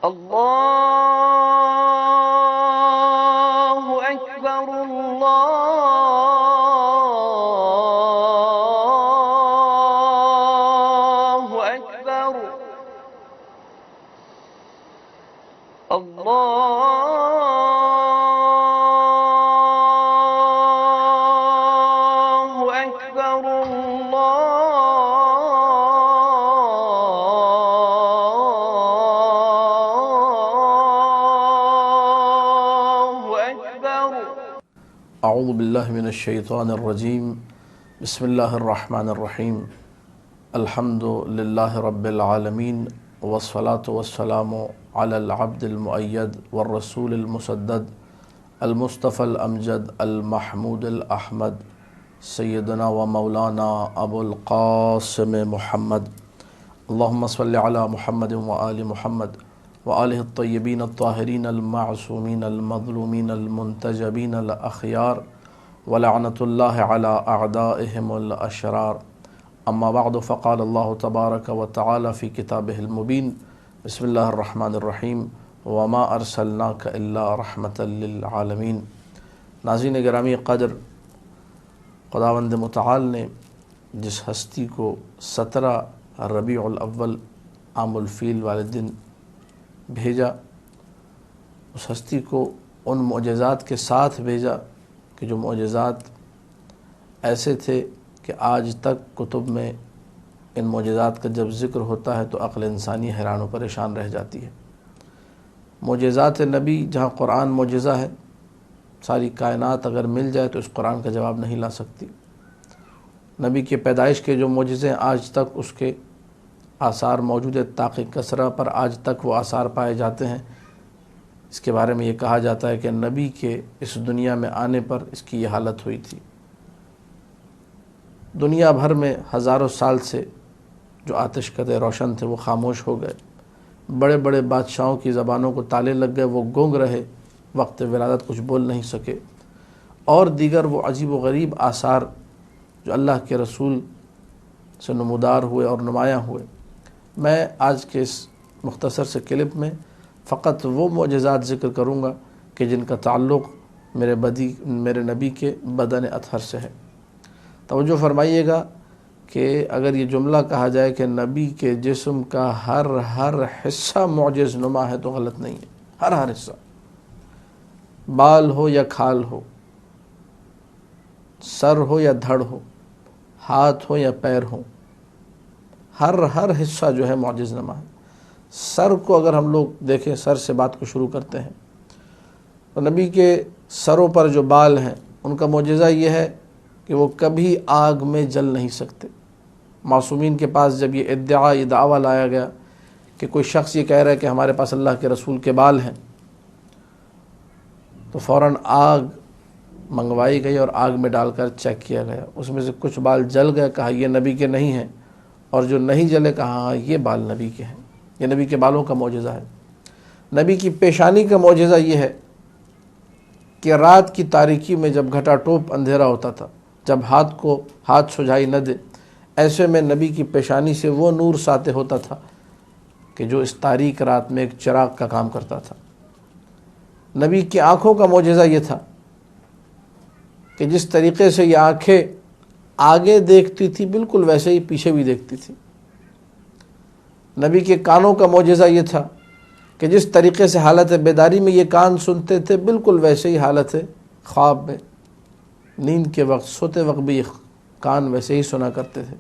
اللہ اکبر اللہ اکبر اللہ اکبر اعوذ باللہ من الشیطان الرجیم بسم اللہ الرحمن الرحیم الحمد للہ رب العالمین والصلاة والسلام علی العبد المؤید والرسول المسدد المصطفى الامجد المحمود الاحمد سیدنا و مولانا ابو القاسم محمد اللہم صلی علی محمد و آل محمد وآلہ الطیبین الطاہرین المعصومین المظلومین المنتجبین الاخیار ولعنۃ اللہ علی اعدائہم الاشرار اما بعد فقال اللہ تبارک و تعالی فی کتابہ المبین بسم اللہ الرحمن الرحیم وما ارسلناک الا رحمۃ للعالمین۔ ناظرین گرامی قدر، خداوند متعال نے جس ہستی کو 17 ربیع الاول عام الفیل والے دن بھیجا، اس ہستی کو ان معجزات کے ساتھ بھیجا کہ جو معجزات ایسے تھے کہ آج تک کتب میں ان معجزات کا جب ذکر ہوتا ہے تو عقل انسانی حیران و پریشان رہ جاتی ہے۔ معجزات نبی، جہاں قرآن معجزہ ہے، ساری کائنات اگر مل جائے تو اس قرآن کا جواب نہیں لا سکتی۔ نبی کی پیدائش کے جو معجزے ہیں آج تک اس کے آثار موجود ہے، طاق کسرا پر آج تک وہ آثار پائے جاتے ہیں۔ اس کے بارے میں یہ کہا جاتا ہے کہ نبی کے اس دنیا میں آنے پر اس کی یہ حالت ہوئی تھی۔ دنیا بھر میں ہزاروں سال سے جو آتش قدِ روشن تھے وہ خاموش ہو گئے، بڑے بڑے بادشاہوں کی زبانوں کو تالے لگ گئے، وہ گونگ رہے، وقت ولادت کچھ بول نہیں سکے، اور دیگر وہ عجیب و غریب آثار جو اللہ کے رسول سے نمودار ہوئے اور نمایاں ہوئے۔ میں آج کے اس مختصر سے کلپ میں فقط وہ معجزات ذکر کروں گا کہ جن کا تعلق میرے نبی کے بدن اطہر سے ہے۔ توجہ فرمائیے گا کہ اگر یہ جملہ کہا جائے کہ نبی کے جسم کا ہر حصہ معجز نما ہے تو غلط نہیں ہے۔ ہر حصہ، بال ہو یا کھال ہو، سر ہو یا دھڑ ہو، ہاتھ ہو یا پیر ہو، ہر حصہ جو ہے معجز نما ہے۔ سر کو اگر ہم لوگ دیکھیں، سر سے بات کو شروع کرتے ہیں، تو نبی کے سروں پر جو بال ہیں ان کا معجزہ یہ ہے کہ وہ کبھی آگ میں جل نہیں سکتے۔ معصومین کے پاس جب یہ دعویٰ لایا گیا کہ کوئی شخص یہ کہہ رہا ہے کہ ہمارے پاس اللہ کے رسول کے بال ہیں، تو فوراً آگ منگوائی گئی اور آگ میں ڈال کر چیک کیا گیا۔ اس میں سے کچھ بال جل گئے، کہا یہ نبی کے نہیں ہیں، اور جو نہیں جلے کہا ہاں یہ بال نبی کے ہیں۔ یہ نبی کے بالوں کا معجزہ ہے۔ نبی کی پیشانی کا معجزہ یہ ہے کہ رات کی تاریکی میں جب گھٹا ٹوپ اندھیرا ہوتا تھا، جب ہاتھ سجھائی نہ دے، ایسے میں نبی کی پیشانی سے وہ نور ساطع ہوتا تھا کہ جو اس تاریک رات میں ایک چراغ کا کام کرتا تھا۔ نبی کی آنکھوں کا معجزہ یہ تھا کہ جس طریقے سے یہ آنکھیں آگے دیکھتی تھی بالکل ویسے ہی پیچھے بھی دیکھتی تھی۔ نبی کے کانوں کا معجزہ یہ تھا کہ جس طریقے سے حالت بیداری میں یہ کان سنتے تھے بالکل ویسے ہی حالت خواب میں، نیند کے وقت، سوتے وقت بھی کان ویسے ہی سنا کرتے تھے۔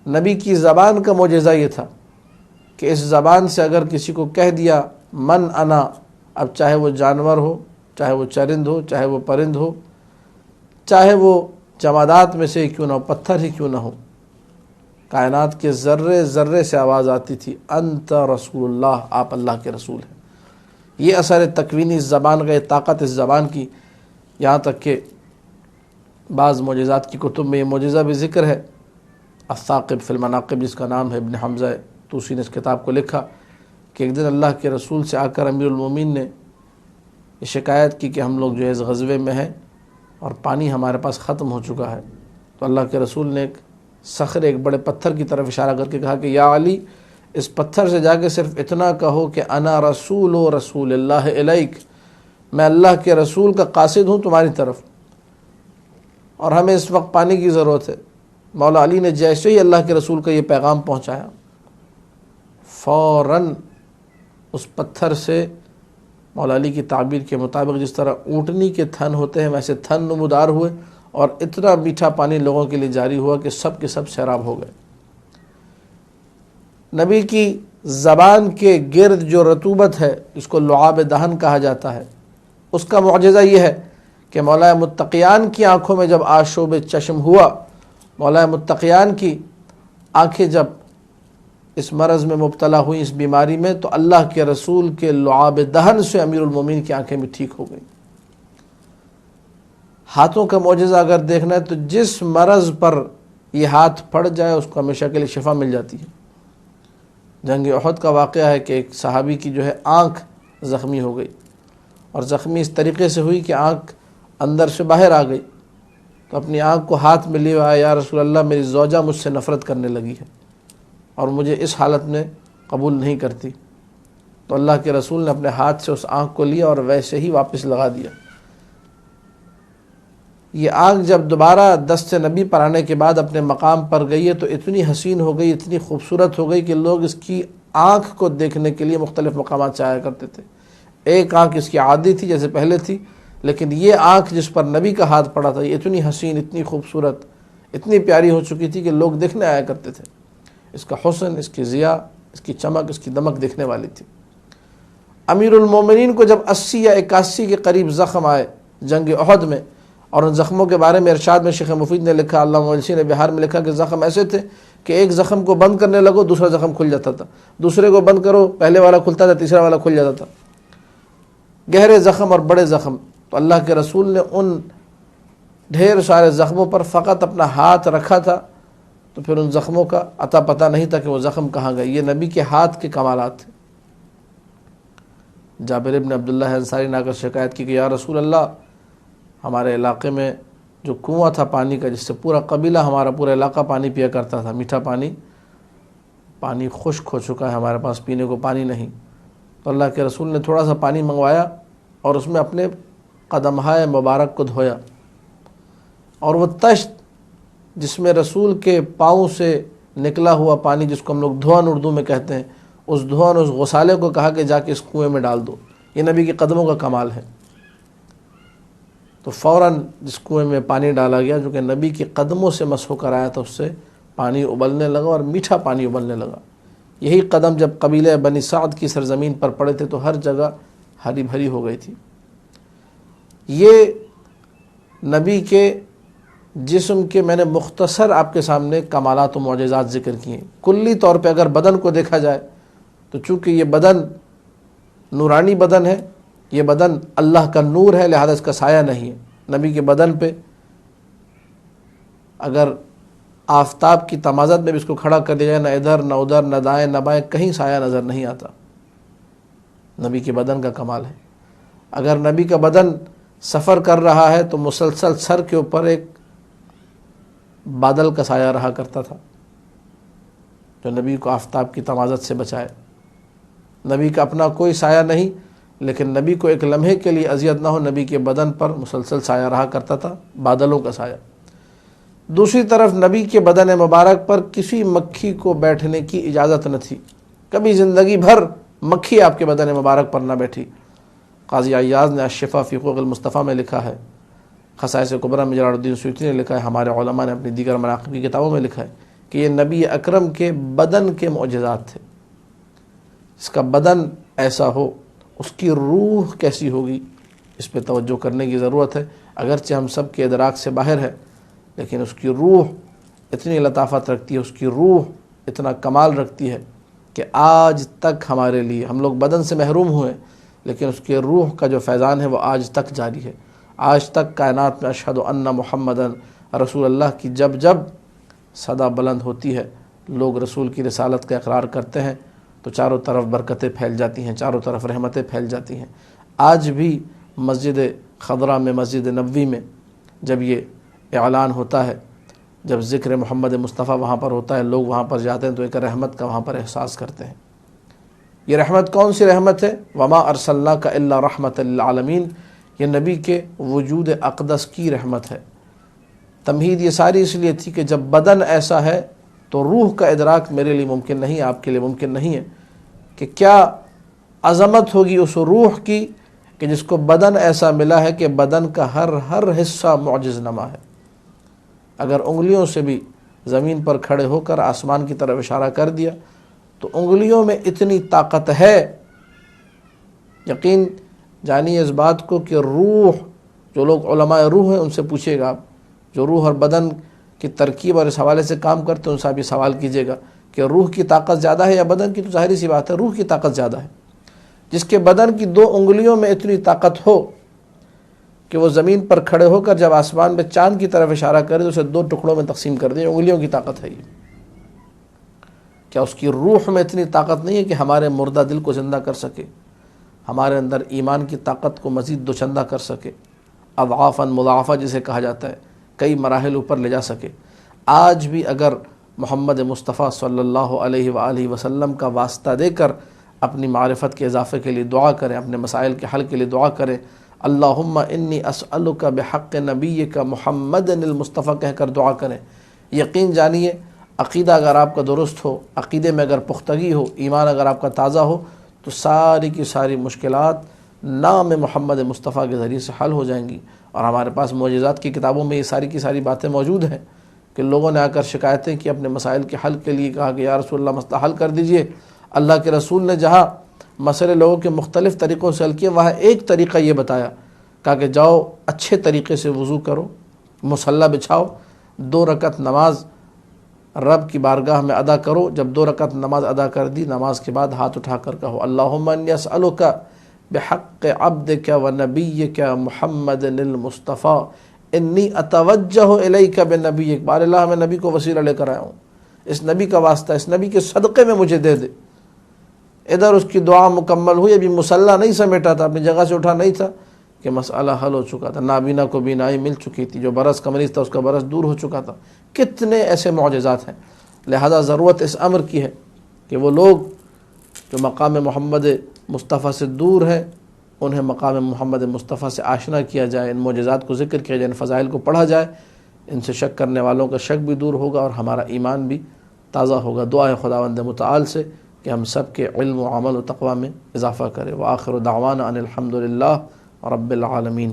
نبی کی زبان کا معجزہ یہ تھا کہ اس زبان سے اگر کسی کو کہہ دیا من انا، اب چاہے وہ جانور ہو، چاہے وہ چرند ہو، چاہے وہ پرند ہو، چاہے وہ جمادات میں سے کیوں نہ ہو، پتھر ہی کیوں نہ ہو، کائنات کے ذرے ذرے سے آواز آتی تھی انت رسول اللہ، آپ اللہ کے رسول ہیں۔ یہ اثر تکوینی اس زبان کا، یہ طاقت اس زبان کی، یہاں تک کہ بعض معجزات کی کتب میں یہ معجزہ بھی ذکر ہے۔ الثاقب فی المناقب، جس کا نام ہے ابن حمزہ طوسی نے اس کتاب کو لکھا، کہ ایک دن اللہ کے رسول سے آ کر امیر المومنین نے یہ شکایت کی کہ ہم لوگ جو ہے اس غزوے میں ہیں اور پانی ہمارے پاس ختم ہو چکا ہے۔ تو اللہ کے رسول نے ایک صخرے، ایک بڑے پتھر کی طرف اشارہ کر کے کہا کہ یا علی اس پتھر سے جا کے صرف اتنا کہو کہ انا رسول و رسول اللہ الیک، میں اللہ کے رسول کا قاصد ہوں تمہاری طرف، اور ہمیں اس وقت پانی کی ضرورت ہے۔ مولا علی نے جیسے ہی اللہ کے رسول کا یہ پیغام پہنچایا، فوراً اس پتھر سے مولا علی کی تعبیر کے مطابق جس طرح اونٹنی کے تھن ہوتے ہیں ویسے تھن نمودار ہوئے، اور اتنا میٹھا پانی لوگوں کے لیے جاری ہوا کہ سب کے سب سیراب ہو گئے۔ نبی کی زبان کے گرد جو رطوبت ہے جس کو لعاب دہن کہا جاتا ہے، اس کا معجزہ یہ ہے کہ مولا متقیان کی آنکھوں میں جب آشوب چشم ہوا، مولا متقیان کی آنکھیں جب اس مرض میں مبتلا ہوئی، اس بیماری میں، تو اللہ کے رسول کے لعاب دہن سے امیر المومنین کی آنکھیں بھی ٹھیک ہو گئیں۔ ہاتھوں کا معجزہ اگر دیکھنا ہے تو جس مرض پر یہ ہاتھ پڑ جائے اس کو ہمیشہ کے لیے شفا مل جاتی ہے۔ جنگ احد کا واقعہ ہے کہ ایک صحابی کی جو ہے آنکھ زخمی ہو گئی، اور زخمی اس طریقے سے ہوئی کہ آنکھ اندر سے باہر آ گئی، تو اپنی آنکھ کو ہاتھ میں لیے آیا، یا رسول اللہ میری زوجہ مجھ سے نفرت کرنے لگی ہے اور مجھے اس حالت میں قبول نہیں کرتی۔ تو اللہ کے رسول نے اپنے ہاتھ سے اس آنکھ کو لیا اور ویسے ہی واپس لگا دیا۔ یہ آنکھ جب دوبارہ دست نبی پر آنے کے بعد اپنے مقام پر گئی ہے تو اتنی حسین ہو گئی، اتنی خوبصورت ہو گئی کہ لوگ اس کی آنکھ کو دیکھنے کے لیے مختلف مقامات سے آیا کرتے تھے۔ ایک آنکھ اس کی عادی تھی جیسے پہلے تھی، لیکن یہ آنکھ جس پر نبی کا ہاتھ پڑا تھا یہ اتنی حسین، اتنی خوبصورت، اتنی پیاری ہو چکی تھی کہ لوگ دیکھنے آیا کرتے تھے۔ اس کا حسن، اس کی ضیاء، اس کی چمک، اس کی دمک دیکھنے والی تھی۔ امیر المومنین کو جب 80 یا 81 کے قریب زخم آئے جنگ احد میں، اور ان زخموں کے بارے میں ارشاد میں شیخ مفید نے لکھا، علامہ مجلسی نے بہار میں لکھا کہ زخم ایسے تھے کہ ایک زخم کو بند کرنے لگو دوسرا زخم کھل جاتا تھا، دوسرے کو بند کرو پہلے والا کھلتا تھا، تیسرا والا کھل جاتا تھا۔ گہرے زخم اور بڑے زخم، تو اللہ کے رسول نے ان ڈھیر سارے زخموں پر فقط اپنا ہاتھ رکھا تھا، تو پھر ان زخموں کا عطا پتہ نہیں تھا کہ وہ زخم کہاں گئے۔ یہ نبی کے ہاتھ کے کمالات تھے۔ جابر ابن عبداللہ انصاری نے آ کر شکایت کی کہ یا رسول اللہ، ہمارے علاقے میں جو کنواں تھا پانی کا، جس سے پورا قبیلہ ہمارا پورا علاقہ پانی پیا کرتا تھا، میٹھا پانی، پانی خشک ہو چکا ہے، ہمارے پاس پینے کو پانی نہیں۔ تو اللہ کے رسول نے تھوڑا سا پانی منگوایا اور اس میں اپنے قدمہائے مبارک کو دھویا، اور وہ تشت جس میں رسول کے پاؤں سے نکلا ہوا پانی، جس کو ہم لوگ دھوان اردو میں کہتے ہیں، اس دھوان، اس غسالے کو کہا کہ جا کے اس کنویں میں ڈال دو۔ یہ نبی کے قدموں کا کمال ہے۔ تو فوراً جس کنویں میں پانی ڈالا گیا جو کہ نبی کے قدموں سے مسح کر آیا تھا، اس سے پانی ابلنے لگا اور میٹھا پانی ابلنے لگا۔ یہی قدم جب قبیلہ بنی سعد کی سرزمین پر پڑے تھے تو ہر جگہ ہری بھری ہو گئی تھی۔ یہ نبی کے جسم کے میں نے مختصر آپ کے سامنے کمالات و معجزات ذکر کیے۔ کلی طور پہ اگر بدن کو دیکھا جائے تو چونکہ یہ بدن نورانی بدن ہے، یہ بدن اللہ کا نور ہے، لہذا اس کا سایہ نہیں ہے۔ نبی کے بدن پہ اگر آفتاب کی تمازت میں بھی اس کو کھڑا کر دیا جائے، نہ ادھر نہ ادھر، نہ دائیں نہ بائیں، کہیں سایہ نظر نہیں آتا۔ نبی کے بدن کا کمال ہے۔ اگر نبی کا بدن سفر کر رہا ہے تو مسلسل سر کے اوپر ایک بادل کا سایہ رہا کرتا تھا جو نبی کو آفتاب کی تمازت سے بچائے۔ نبی کا اپنا کوئی سایہ نہیں، لیکن نبی کو ایک لمحے کے لیے اذیت نہ ہو، نبی کے بدن پر مسلسل سایہ رہا کرتا تھا، بادلوں کا سایہ۔ دوسری طرف نبی کے بدن مبارک پر کسی مکھی کو بیٹھنے کی اجازت نہ تھی، کبھی زندگی بھر مکھی آپ کے بدن مبارک پر نہ بیٹھی۔ قاضی عیاض نے الشفا فی حقوق المصطفیٰ میں لکھا ہے، خصائص کبریٰ میں جلال الدین سیوطی نے لکھا ہے، ہمارے علماء نے اپنی دیگر مناقب کی کتابوں میں لکھا ہے کہ یہ نبی اکرم کے بدن کے معجزات تھے۔ اس کا بدن ایسا ہو، اس کی روح کیسی ہوگی، اس پہ توجہ کرنے کی ضرورت ہے۔ اگرچہ ہم سب کے ادراک سے باہر ہے، لیکن اس کی روح اتنی لطافت رکھتی ہے، اس کی روح اتنا کمال رکھتی ہے کہ آج تک ہمارے لیے، ہم لوگ بدن سے محروم ہوئے لیکن اس کے روح کا جو فیضان ہے وہ آج تک جاری ہے۔ آج تک کائنات میں اشہد ان محمدن رسول اللہ کی جب جب صدا بلند ہوتی ہے، لوگ رسول کی رسالت کا اقرار کرتے ہیں تو چاروں طرف برکتیں پھیل جاتی ہیں، چاروں طرف رحمتیں پھیل جاتی ہیں۔ آج بھی مسجد خضرا میں، مسجد نبوی میں جب یہ اعلان ہوتا ہے جب ذکر محمد مصطفیٰ وہاں پر ہوتا ہے، لوگ وہاں پر جاتے ہیں تو ایک رحمت کا وہاں پر احساس کرتے ہیں۔ یہ رحمت کون سی رحمت ہے؟ وما ارسلناک الا رحمۃ للعالمین، یہ نبی کے وجود اقدس کی رحمت ہے۔ تمہید یہ ساری اس لیے تھی کہ جب بدن ایسا ہے تو روح کا ادراک میرے لیے ممکن نہیں، آپ کے لیے ممکن نہیں ہے کہ کیا عظمت ہوگی اس روح کی کہ جس کو بدن ایسا ملا ہے کہ بدن کا ہر حصہ معجز نما ہے۔ اگر انگلیوں سے بھی زمین پر کھڑے ہو کر آسمان کی طرف اشارہ کر دیا تو انگلیوں میں اتنی طاقت ہے، یقین جانیے اس بات کو کہ روح، جو لوگ علماء روح ہیں ان سے پوچھے گا، جو روح اور بدن کی ترکیب اور اس حوالے سے کام کرتے ہیں ان سے آپ یہ سوال کیجیے گا کہ روح کی طاقت زیادہ ہے یا بدن کی؟ تو ظاہری سی بات ہے روح کی طاقت زیادہ ہے۔ جس کے بدن کی 2 انگلیوں میں اتنی طاقت ہو کہ وہ زمین پر کھڑے ہو کر جب آسمان میں چاند کی طرف اشارہ کرے تو اسے 2 ٹکڑوں میں تقسیم کر دے، انگلیوں کی طاقت ہے یہ۔ کیا اس کی روح میں اتنی طاقت نہیں ہے کہ ہمارے مردہ دل کو زندہ کر سکے، ہمارے اندر ایمان کی طاقت کو مزید دوچندہ کر سکے، اضعافاً مضاعفہ جسے کہا جاتا ہے، کئی مراحل اوپر لے جا سکے؟ آج بھی اگر محمد مصطفیٰ صلی اللہ علیہ وآلہ وسلم کا واسطہ دے کر اپنی معرفت کے اضافے کے لیے دعا کریں، اپنے مسائل کے حل کے لیے دعا کریں، اللہم انی اسألک بحق نبیک محمد المصطفیٰ کہہ کر دعا کریں، یقین جانیے عقیدہ اگر آپ کا درست ہو، عقیدے میں اگر پختگی ہو، ایمان اگر آپ کا تازہ ہو تو ساری کی ساری مشکلات نام محمد مصطفیٰ کے ذریعے سے حل ہو جائیں گی۔ اور ہمارے پاس معجزات کی کتابوں میں یہ ساری کی ساری باتیں موجود ہیں کہ لوگوں نے آ کر شکایتیں کی، اپنے مسائل کے حل کے لیے کہا کہ یا رسول اللہ مسئلہ حل کر دیجئے۔ اللہ کے رسول نے جہاں مسئلے لوگوں کے مختلف طریقوں سے حل کیے وہاں ایک طریقہ یہ بتایا، کہا کہ جاؤ اچھے طریقے سے وضو کرو، مصلی بچھاؤ، 2 رکعت نماز رب کی بارگاہ میں ادا کرو۔ جب 2 رکعت نماز ادا کر دی، نماز کے بعد ہاتھ اٹھا کر کہو اللہم انی اسألک بحق عبدک و نبیک محمد المصطفیٰ انی اتوجہ الیک بنبیک، بار اللہ میں نبی کو وسیلہ لے کر آیا ہوں، اس نبی کا واسطہ اس نبی کے صدقے میں مجھے دے دے۔ ادھر اس کی دعا مکمل ہوئی، ابھی مصلی نہیں سمیٹا تھا، اپنی جگہ سے اٹھا نہیں تھا کہ مسئلہ حل ہو چکا تھا، نابینا کو بینائی مل چکی تھی، جو برس کا مریض تھا اس کا برس دور ہو چکا تھا۔ کتنے ایسے معجزات ہیں۔ لہذا ضرورت اس امر کی ہے کہ وہ لوگ جو مقام محمد مصطفیٰ سے دور ہیں انہیں مقام محمد مصطفیٰ سے آشنا کیا جائے، ان معجزات کو ذکر کیا جائے، ان فضائل کو پڑھا جائے، ان سے شک کرنے والوں کا شک بھی دور ہوگا اور ہمارا ایمان بھی تازہ ہوگا۔ دعا ہے خداوند متعال سے کہ ہم سب کے علم و عمل و تقوی میں اضافہ کرے۔ وآخر دعوانا ان الحمد للہ رب العالمین۔